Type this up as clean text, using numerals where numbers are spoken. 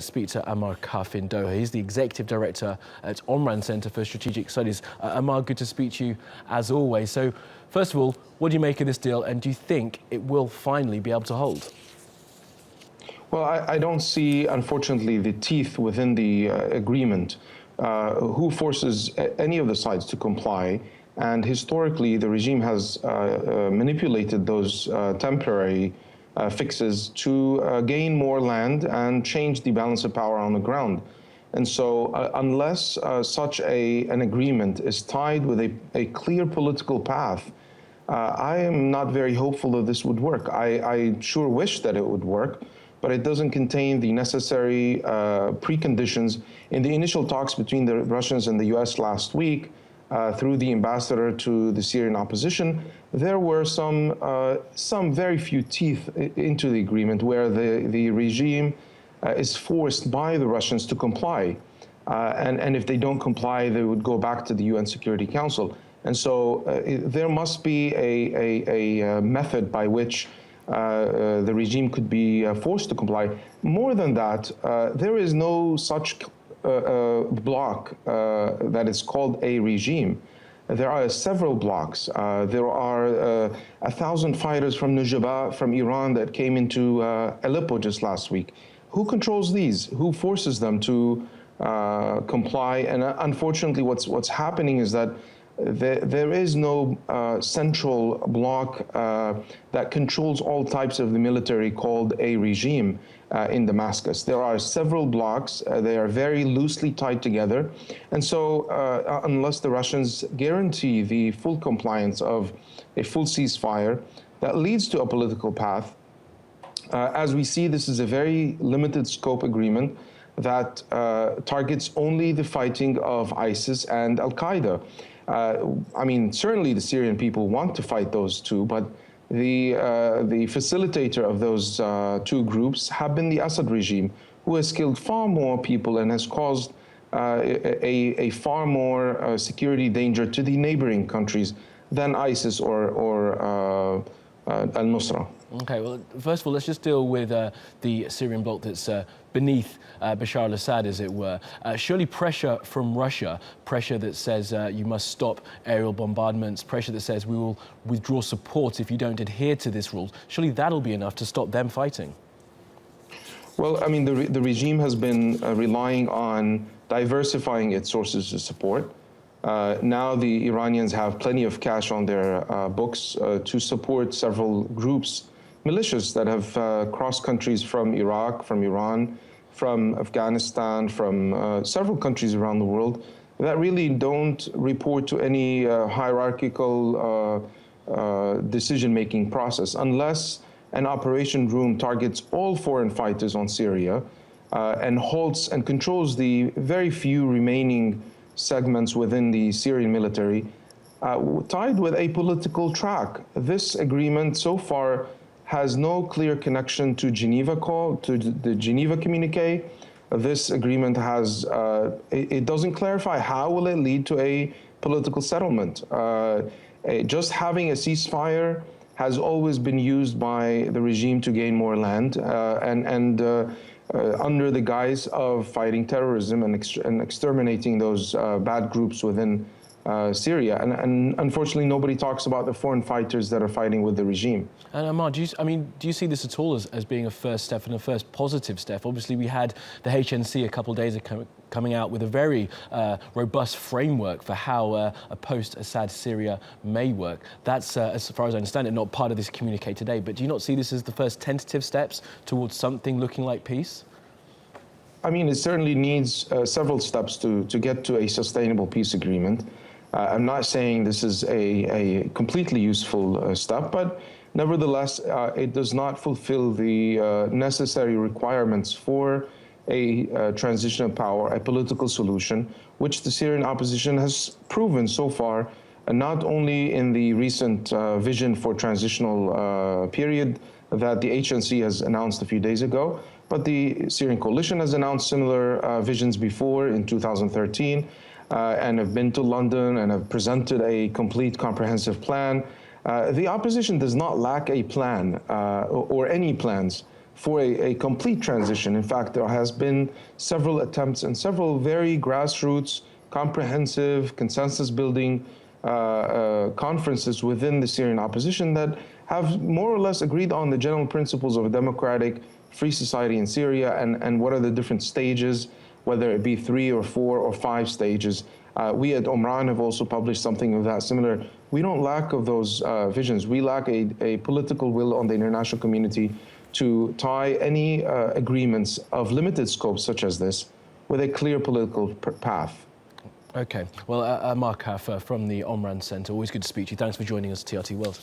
Speak to Ammar Kahf in Doha. He's the Executive Director at Omran Centre for Strategic Studies. Ammar, good to speak to you as always. So, first of all, what do you make of this deal, and do you think it will finally be able to hold? Well, I don't see, unfortunately, the teeth within the agreement. Who forces any of the sides to comply? And historically, the regime has manipulated those temporary fixes to gain more land and change the balance of power on the ground. And so unless such an agreement is tied with a clear political path, I am not very hopeful that this would work. I sure wish that it would work, but it doesn't contain the necessary preconditions. In the initial talks between the Russians and the US last week, through the ambassador to the Syrian opposition, there were some very few teeth into the agreement where the regime is forced by the Russians to comply. And if they don't comply, they would go back to the UN Security Council. And so there must be a method by which the regime could be forced to comply. More than that, there is no such bloc that is called a regime. There are several blocs. There are 1,000 fighters from Nujaba, from Iran, that came into Aleppo just last week. Who controls these? Who forces them to comply? And unfortunately, what's happening is that there is no central bloc that controls all types of the military called a regime in Damascus. There are several blocs. They are very loosely tied together. And so unless the Russians guarantee the full compliance of a full ceasefire that leads to a political path, as we see, this is a very limited scope agreement that targets only the fighting of ISIS and Al-Qaeda. I mean, certainly the Syrian people want to fight those two, but the facilitator of those two groups have been the Assad regime, who has killed far more people and has caused a far more security danger to the neighboring countries than ISIS or al-Nusra. Okay, well, first of all, let's just deal with the Syrian bloc that's beneath Bashar al-Assad, as it were. Surely pressure from Russia, pressure that says you must stop aerial bombardments, pressure that says we will withdraw support if you don't adhere to this rule, surely that'll be enough to stop them fighting? Well, I mean, the regime has been relying on diversifying its sources of support. Now the Iranians have plenty of cash on their books to support several groups, militias that have crossed countries from Iraq, from Iran, from Afghanistan, from several countries around the world that really don't report to any hierarchical decision-making process. Unless an operation room targets all foreign fighters on Syria and halts and controls the very few remaining segments within the Syrian military, tied with a political track. This agreement so far has no clear connection to the Geneva communique. This agreement has, it doesn't clarify how will it lead to a political settlement. Just having a ceasefire has always been used by the regime to gain more land under the guise of fighting terrorism and exterminating those bad groups within Syria. And unfortunately, nobody talks about the foreign fighters that are fighting with the regime. And Ammar, do you see this at all as being a first step and a first positive step? Obviously, we had the HNC a couple of days ago coming out with a very robust framework for how a post-Assad Syria may work. That's, as far as I understand it, not part of this communique today. But do you not see this as the first tentative steps towards something looking like peace? I mean, it certainly needs several steps to get to a sustainable peace agreement. I'm not saying this is a completely useful step, but nevertheless, it does not fulfill the necessary requirements for a transition of power, a political solution, which the Syrian opposition has proven so far, not only in the recent vision for transitional period that the HNC has announced a few days ago, but the Syrian coalition has announced similar visions before in 2013 and have been to London and have presented a complete comprehensive plan. The opposition does not lack a plan or any plans for a complete transition. In fact, there has been several attempts and several very grassroots, comprehensive, consensus-building conferences within the Syrian opposition that have more or less agreed on the general principles of a democratic, free society in Syria and what are the different stages, whether it be 3 or 4 or 5 stages. We at Omran have also published something of that similar. We don't lack of those visions. We lack a political will on the international community to tie any agreements of limited scope such as this with a clear political path. Okay. Well, Ammar Kahf from the Omran Centre, always good to speak to you. Thanks for joining us, TRT World.